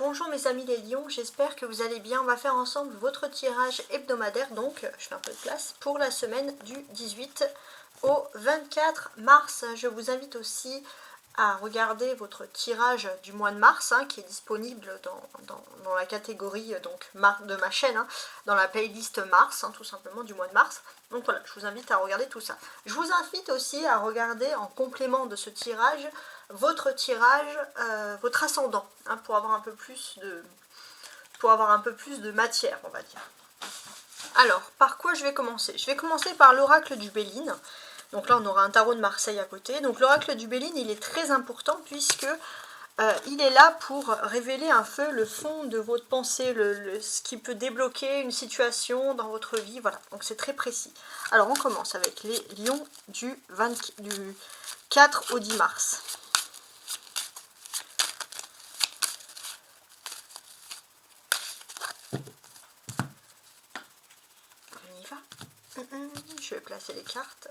bonjour mes amis les lions, j'espère que vous allez bien. On va faire ensemble votre tirage hebdomadaire, donc je fais un peu de place, pour la semaine du 18 au 24 mars. Je vous invite aussi à regarder votre tirage du mois de mars, qui est disponible dans la catégorie donc, de ma chaîne, dans la playlist mars, tout simplement du mois de mars. Donc voilà, je vous invite à regarder tout ça. Je vous invite aussi à regarder en complément de ce tirage, votre tirage, votre ascendant, pour avoir un peu plus de matière, on va dire. Alors, par quoi je vais commencer? Je vais commencer par l'oracle du Béline. Donc là, on aura un tarot de Marseille à côté. Donc l'oracle du Béline, il est très important puisque il est là pour révéler un peu le fond de votre pensée, ce qui peut débloquer une situation dans votre vie. Voilà, donc c'est très précis. Alors on commence avec les lions du 4 au 10 mars. On y va. Je vais placer les cartes.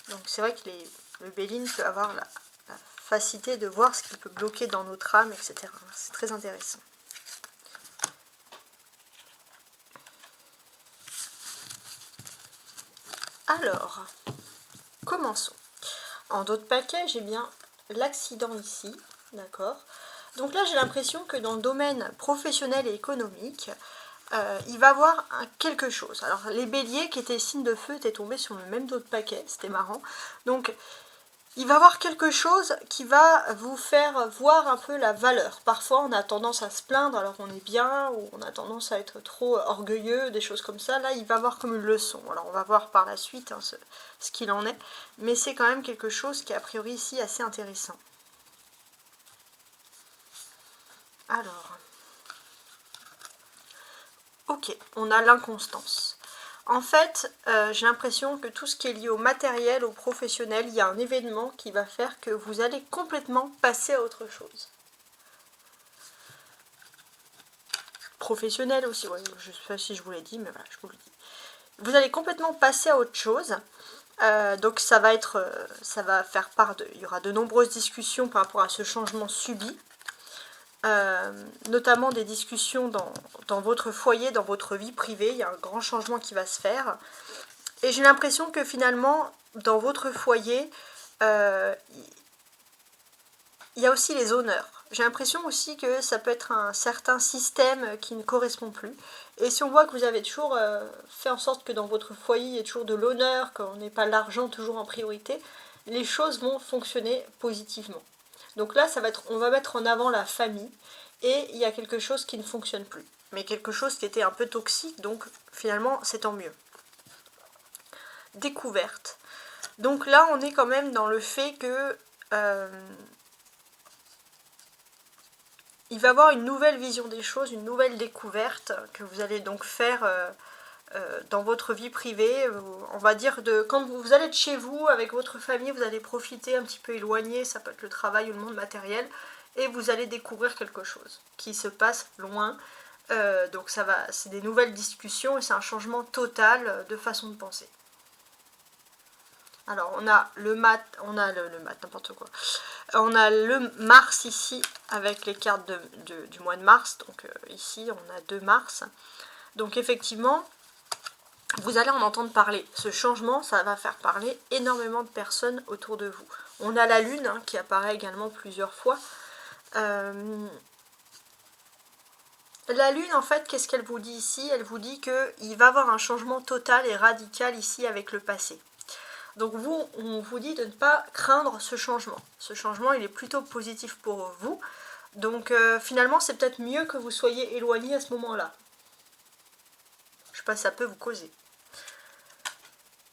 Donc c'est vrai que le Béline peut avoir la facilité de voir ce qui peut bloquer dans notre âme, etc. C'est très intéressant. Alors, commençons. En d'autres paquets, j'ai bien l'accident ici, d'accord. Donc là, j'ai l'impression que dans le domaine professionnel et économique, il va y avoir quelque chose. Alors, les béliers qui étaient signes de feu étaient tombés sur le même dos de paquet, c'était marrant. Donc, il va y avoir quelque chose qui va vous faire voir un peu la valeur. Parfois, on a tendance à se plaindre alors qu'on est bien, ou on a tendance à être trop orgueilleux, des choses comme ça. Là, il va y avoir comme une leçon. Alors, on va voir par la suite ce qu'il en est. Mais c'est quand même quelque chose qui est a priori ici assez intéressant. Alors, ok, on a l'inconstance. En fait, j'ai l'impression que tout ce qui est lié au matériel, au professionnel, il y a un événement qui va faire que vous allez complètement passer à autre chose. Professionnel aussi, ouais, je ne sais pas si je vous l'ai dit, mais voilà, je vous le dis. Vous allez complètement passer à autre chose. Donc ça va faire part il y aura de nombreuses discussions par rapport à ce changement subi. Notamment des discussions dans votre foyer, dans votre vie privée. Il y a un grand changement qui va se faire. Et j'ai l'impression que finalement, dans votre foyer, il y a aussi les honneurs. J'ai l'impression aussi que ça peut être un certain système qui ne correspond plus. Et si on voit que vous avez toujours fait en sorte que dans votre foyer, il y ait toujours de l'honneur, qu'on n'ait pas l'argent toujours en priorité, les choses vont fonctionner positivement. Donc là, on va mettre en avant la famille, et il y a quelque chose qui ne fonctionne plus. Mais quelque chose qui était un peu toxique, donc finalement, c'est tant mieux. Découverte. Donc là, on est quand même dans le fait que il va y avoir une nouvelle vision des choses, une nouvelle découverte que vous allez donc faire dans votre vie privée. On va dire quand vous allez de chez vous avec votre famille, vous allez profiter un petit peu éloigné, ça peut être le travail ou le monde matériel, et vous allez découvrir quelque chose qui se passe loin. Donc c'est des nouvelles discussions et c'est un changement total de façon de penser. Alors on a le mat, n'importe quoi. On a le Mars ici avec les cartes du mois de mars. Donc ici on a 2 Mars. Donc effectivement, vous allez en entendre parler. Ce changement, ça va faire parler énormément de personnes autour de vous. On a la Lune qui apparaît également plusieurs fois. La Lune, en fait, qu'est-ce qu'elle vous dit ici? Elle vous dit qu'il va y avoir un changement total et radical ici avec le passé. Donc on vous dit de ne pas craindre ce changement. Ce changement, il est plutôt positif pour vous. Donc finalement, c'est peut-être mieux que vous soyez éloigné à ce moment-là. Je sais pas si ça peut vous causer.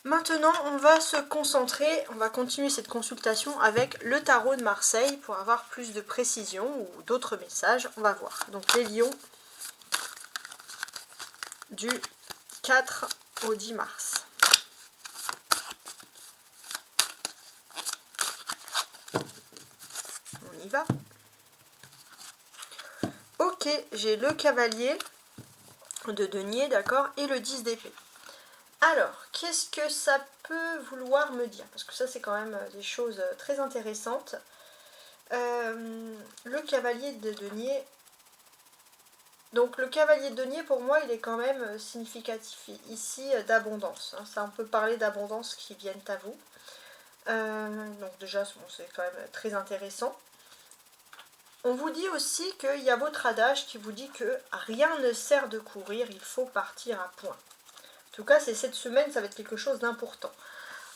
Maintenant, on va se concentrer, on va continuer cette consultation avec le tarot de Marseille pour avoir plus de précision ou d'autres messages. On va voir. Donc les lions du 4 au 10 mars. On y va. Ok, j'ai le cavalier de denier, d'accord, et le 10 d'épée. Alors, qu'est-ce que ça peut vouloir me dire? Parce que ça, c'est quand même des choses très intéressantes. Le cavalier de denier. Donc le cavalier de denier, pour moi, il est quand même significatif ici d'abondance. Ça, on peut parler d'abondance qui viennent à vous. Donc déjà, bon, c'est quand même très intéressant. On vous dit aussi qu'il y a votre adage qui vous dit que rien ne sert de courir, il faut partir à point. En tout cas, c'est cette semaine, ça va être quelque chose d'important.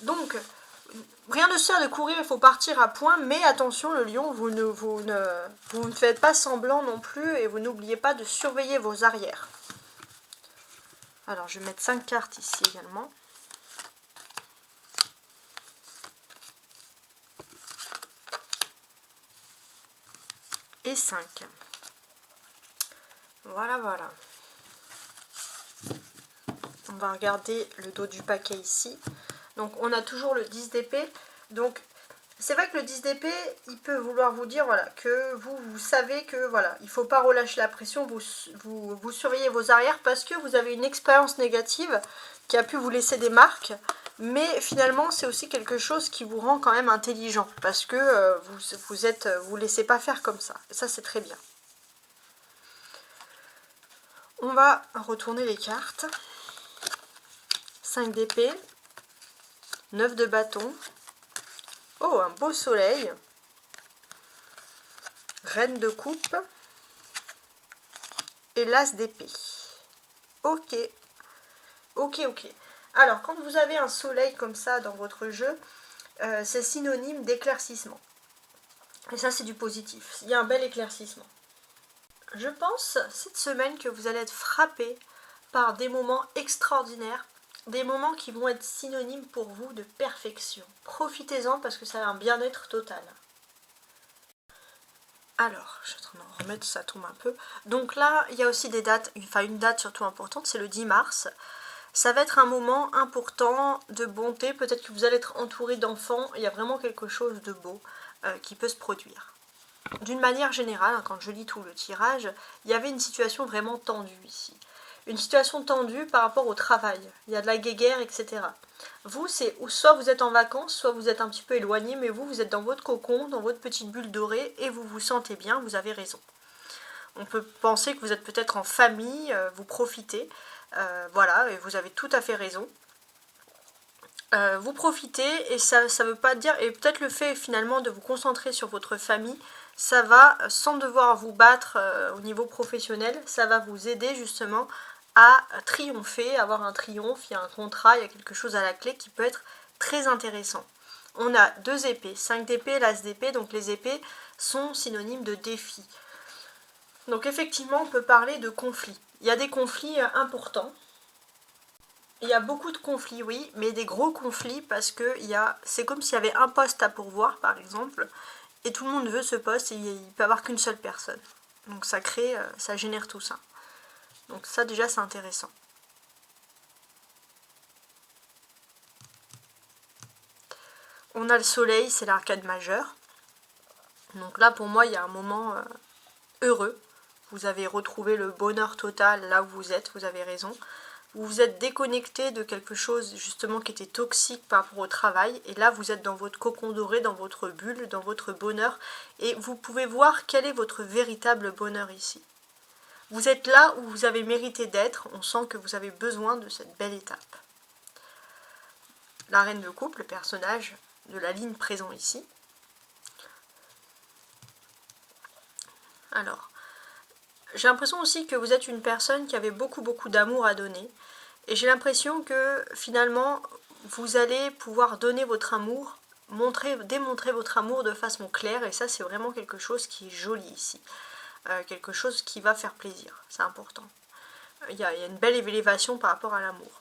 Donc, rien ne sert de courir, il faut partir à point, mais attention le lion, vous ne faites pas semblant non plus et vous n'oubliez pas de surveiller vos arrières. Alors, je vais mettre 5 cartes ici également. Et 5. Voilà, voilà. On va regarder le dos du paquet ici. Donc, on a toujours le 10 d'épée. Donc, c'est vrai que le 10 d'épée, il peut vouloir vous dire voilà, que vous savez que voilà, il ne faut pas relâcher la pression, vous surveillez vos arrières parce que vous avez une expérience négative qui a pu vous laisser des marques, mais finalement c'est aussi quelque chose qui vous rend quand même intelligent parce que vous laissez pas faire comme ça, et ça c'est très bien. On va retourner les cartes. 5 d'épée, 9 de bâton. Oh, un beau soleil. Reine de coupe. Et l'as d'épée. Ok. Ok, ok. Alors, quand vous avez un soleil comme ça dans votre jeu, c'est synonyme d'éclaircissement. Et ça, c'est du positif. Il y a un bel éclaircissement. Je pense, cette semaine, que vous allez être frappé par des moments extraordinaires. Des moments qui vont être synonymes pour vous de perfection. Profitez-en parce que ça a un bien-être total. Alors, je suis en train de remettre, ça tombe un peu. Donc là, il y a aussi des dates, enfin une date surtout importante, c'est le 10 mars. Ça va être un moment important de bonté, peut-être que vous allez être entouré d'enfants, il y a vraiment quelque chose de beau qui peut se produire. D'une manière générale, quand je lis tout le tirage, il y avait une situation vraiment tendue ici. Une situation tendue par rapport au travail. Il y a de la guéguerre, etc. Vous, c'est soit vous êtes en vacances, soit vous êtes un petit peu éloigné, mais vous êtes dans votre cocon, dans votre petite bulle dorée, et vous vous sentez bien, vous avez raison. On peut penser que vous êtes peut-être en famille, vous profitez, voilà, et vous avez tout à fait raison. Vous profitez, et ça ne veut pas dire, et peut-être le fait finalement de vous concentrer sur votre famille, ça va, sans devoir vous battre au niveau professionnel, ça va vous aider justement à triompher, avoir un triomphe, il y a un contrat, il y a quelque chose à la clé qui peut être très intéressant. On a 2 épées, 5 d'épée, l'as d'épée, donc les épées sont synonymes de défi. Donc effectivement, on peut parler de conflits. Il y a des conflits importants. Il y a beaucoup de conflits, oui, mais des gros conflits parce que c'est comme s'il y avait un poste à pourvoir, par exemple, et tout le monde veut ce poste et il ne peut y avoir qu'une seule personne. Donc ça génère tout ça. Donc ça déjà c'est intéressant. On a le soleil, c'est l'arcade majeure. Donc là pour moi il y a un moment heureux. Vous avez retrouvé le bonheur total là où vous êtes, vous avez raison. Vous vous êtes déconnecté de quelque chose justement qui était toxique par rapport au travail. Et là vous êtes dans votre cocon doré, dans votre bulle, dans votre bonheur. Et vous pouvez voir quel est votre véritable bonheur ici. Vous êtes là où vous avez mérité d'être, on sent que vous avez besoin de cette belle étape. La reine de coupe, le personnage de la ligne présent ici. Alors, j'ai l'impression aussi que vous êtes une personne qui avait beaucoup d'amour à donner. Et j'ai l'impression que finalement, vous allez pouvoir donner votre amour, démontrer votre amour de façon claire. Et ça, c'est vraiment quelque chose qui est joli ici. Quelque chose qui va faire plaisir, c'est important. Il y a une belle élévation par rapport à l'amour.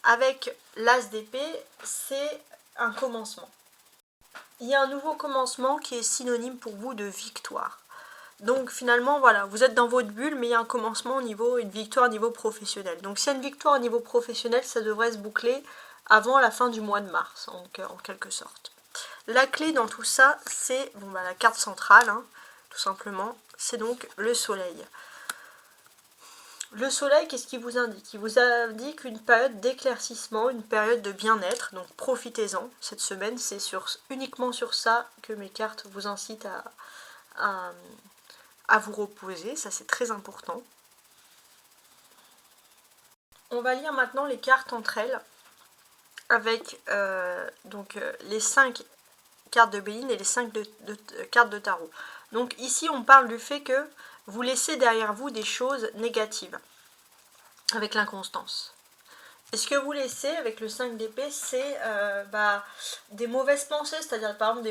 Avec l'as d'épée, c'est un commencement. Il y a un nouveau commencement qui est synonyme pour vous de victoire. Donc finalement, voilà, vous êtes dans votre bulle, mais il y a un commencement une victoire au niveau professionnel. Donc s'il y a une victoire au niveau professionnel, ça devrait se boucler avant la fin du mois de mars, en quelque sorte. La clé dans tout ça, c'est la carte centrale, tout simplement, c'est donc le soleil. Le soleil, qu'est-ce qu'il vous indique? Il vous indique une période d'éclaircissement, une période de bien-être, donc profitez-en. Cette semaine, c'est uniquement sur ça que mes cartes vous incitent à vous reposer, ça c'est très important. On va lire maintenant les cartes entre elles, avec les 5 cartes de Béline et les 5 cartes de tarot. Donc ici on parle du fait que vous laissez derrière vous des choses négatives, avec l'inconstance. Et ce que vous laissez avec le 5 d'épée, c'est des mauvaises pensées, c'est-à-dire par exemple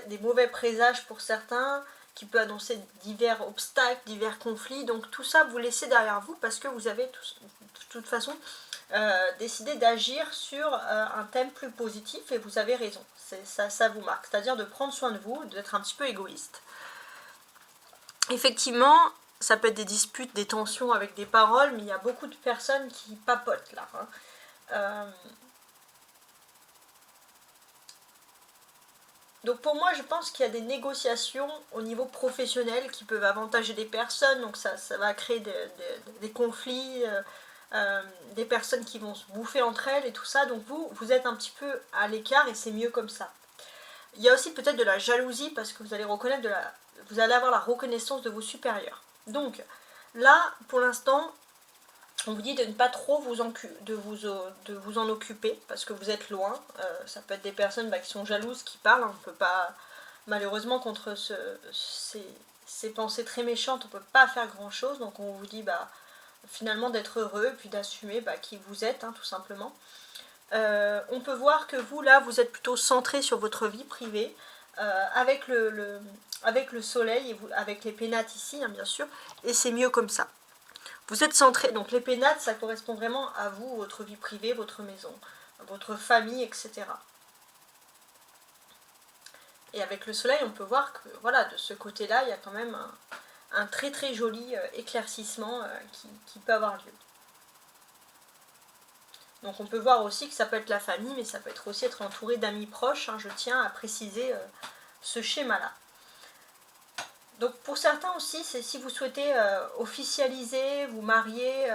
des mauvais présages pour certains, qui peut annoncer divers obstacles, divers conflits. Donc tout ça, vous laissez derrière vous parce que vous avez de toute façon décidé d'agir sur un thème plus positif et vous avez raison. Ça vous marque, c'est-à-dire de prendre soin de vous, d'être un petit peu égoïste. Effectivement, ça peut être des disputes, des tensions avec des paroles, mais il y a beaucoup de personnes qui papotent là. Donc pour moi, je pense qu'il y a des négociations au niveau professionnel qui peuvent avantager des personnes, donc ça va créer des conflits, des personnes qui vont se bouffer entre elles et tout ça, donc vous êtes un petit peu à l'écart et c'est mieux comme ça. Il y a aussi peut-être de la jalousie parce que vous allez avoir la reconnaissance de vos supérieurs. Donc là, pour l'instant, on vous dit de ne pas trop vous en occuper parce que vous êtes loin. Ça peut être des personnes qui sont jalouses, qui parlent. On ne peut pas, malheureusement, contre ces pensées très méchantes, on ne peut pas faire grand-chose. Donc on vous dit finalement d'être heureux et puis d'assumer qui vous êtes, tout simplement. On peut voir que vous, là, vous êtes plutôt centré sur votre vie privée, avec le soleil, et avec les pénates ici, bien sûr, et c'est mieux comme ça. Vous êtes centré, donc les pénates, ça correspond vraiment à vous, votre vie privée, votre maison, votre famille, etc. Et avec le soleil, on peut voir que, voilà, de ce côté-là, il y a quand même un très très joli éclaircissement qui peut avoir lieu. Donc on peut voir aussi que ça peut être la famille, mais ça peut aussi être entouré d'amis proches, je tiens à préciser ce schéma-là. Donc pour certains aussi, c'est si vous souhaitez officialiser, vous marier,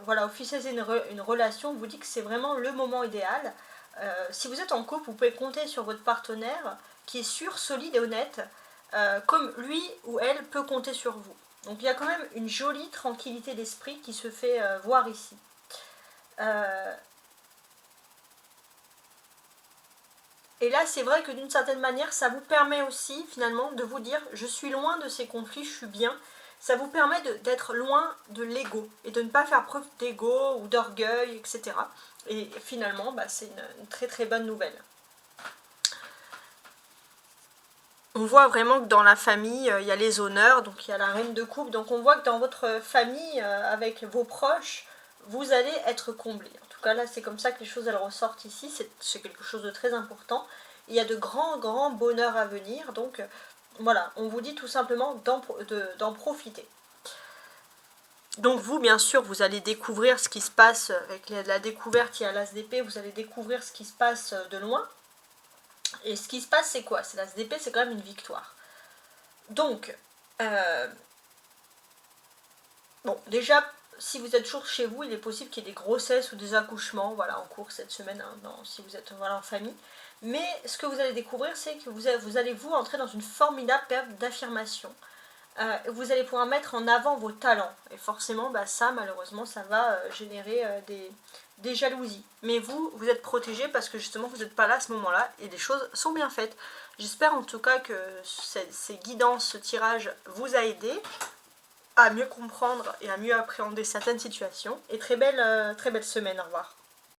officialiser une relation, on vous dit que c'est vraiment le moment idéal. Si vous êtes en couple, vous pouvez compter sur votre partenaire qui est sûr, solide et honnête, comme lui ou elle peut compter sur vous. Donc il y a quand même une jolie tranquillité d'esprit qui se fait voir ici. Et là, c'est vrai que d'une certaine manière, ça vous permet aussi, finalement, de vous dire « je suis loin de ces conflits, je suis bien ». Ça vous permet d'être loin de l'ego et de ne pas faire preuve d'ego ou d'orgueil, etc. Et finalement, c'est une très très bonne nouvelle. On voit vraiment que dans la famille, il y a les honneurs, donc il y a la reine de coupe. Donc on voit que dans votre famille, avec vos proches, vous allez être comblés. En tout cas, là, c'est comme ça que les choses elles ressortent ici. C'est quelque chose de très important. Il y a de grands bonheurs à venir. Donc voilà, on vous dit tout simplement d'en profiter. Donc vous, bien sûr, vous allez découvrir ce qui se passe avec la découverte, il y a l'as d'épée, vous allez découvrir ce qui se passe de loin. Et ce qui se passe, c'est quoi? C'est l'as d'épée, c'est quand même une victoire. Donc, bon, déjà, si vous êtes toujours chez vous, il est possible qu'il y ait des grossesses ou des accouchements, en cours cette semaine, si vous êtes en famille. Mais ce que vous allez découvrir, c'est que vous allez entrer dans une formidable période d'affirmation. Vous allez pouvoir mettre en avant vos talents. Et forcément, ça, malheureusement, ça va générer des jalousies. Mais vous êtes protégé parce que justement, vous n'êtes pas là à ce moment-là et les choses sont bien faites. J'espère en tout cas que ces guidances, ce tirage vous a aidé à mieux comprendre et à mieux appréhender certaines situations. Et très belle semaine, au revoir.